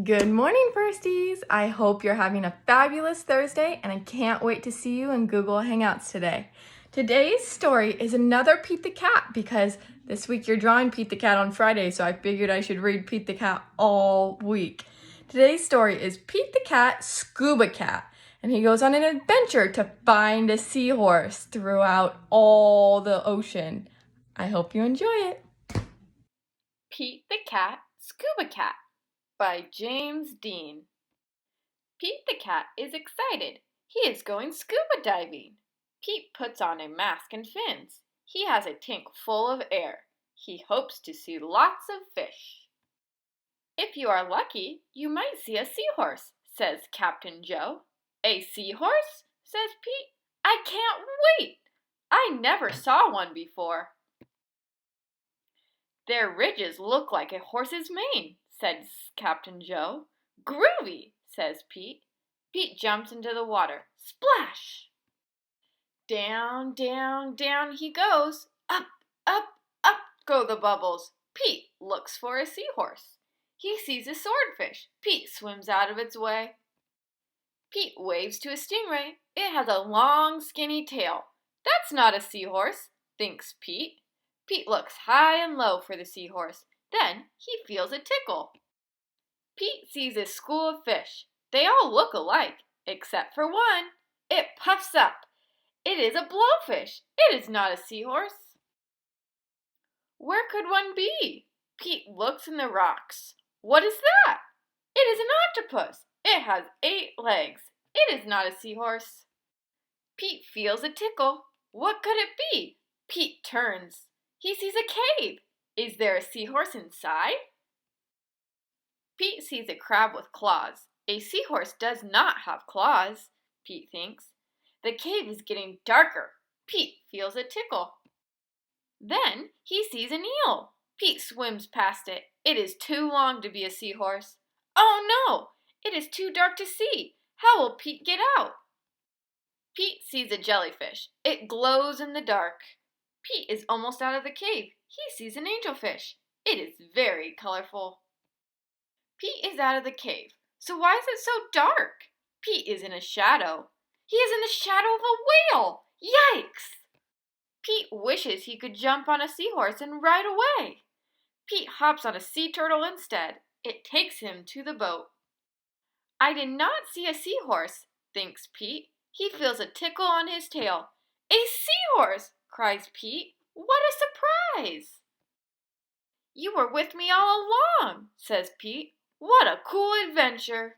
Good morning, firsties! I hope you're having a fabulous Thursday, and I can't wait to see you in Google Hangouts today. Today's story is another Pete the Cat because this week you're drawing Pete the Cat on Friday, so I figured I should read Pete the Cat all week. Today's story is Pete the Cat Scubba Cat, and he goes on an adventure to find a seahorse throughout all the ocean. I hope you enjoy it. Pete the Cat Scubba Cat by James Dean. Pete the Cat is excited. He is going scuba diving. Pete puts on a mask and fins. He has a tank full of air. He hopes to see lots of fish. If you are lucky, you might see a seahorse, says Captain Joe. A seahorse? Says Pete. I can't wait! I never saw one before. Their ridges look like a horse's mane, says Captain Joe. Groovy, says Pete. Pete jumps into the water. Splash! Down, down, down he goes. Up, up, up go the bubbles. Pete looks for a seahorse. He sees a swordfish. Pete swims out of its way. Pete waves to a stingray. It has a long, skinny tail. That's not a seahorse, thinks Pete. Pete looks high and low for the seahorse. Then he feels a tickle. Pete sees a school of fish. They all look alike, except for one. It puffs up. It is a blowfish. It is not a seahorse. Where could one be? Pete looks in the rocks. What is that? It is an octopus. It has 8 legs. It is not a seahorse. Pete feels a tickle. What could it be? Pete turns. He sees a cave. Is there a seahorse inside? Pete sees a crab with claws. A seahorse does not have claws, Pete thinks. The cave is getting darker. Pete feels a tickle. Then he sees an eel. Pete swims past it. It is too long to be a seahorse. Oh no! It is too dark to see. How will Pete get out? Pete sees a jellyfish. It glows in the dark. Pete is almost out of the cave. He sees an angelfish. It is very colorful. Pete is out of the cave. So why is it so dark? Pete is in a shadow. He is in the shadow of a whale. Yikes! Pete wishes he could jump on a seahorse and ride away. Pete hops on a sea turtle instead. It takes him to the boat. I did not see a seahorse, thinks Pete. He feels a tickle on his tail. A seahorse! Cries Pete. What a surprise! You were with me all along, says Pete. What a cool adventure!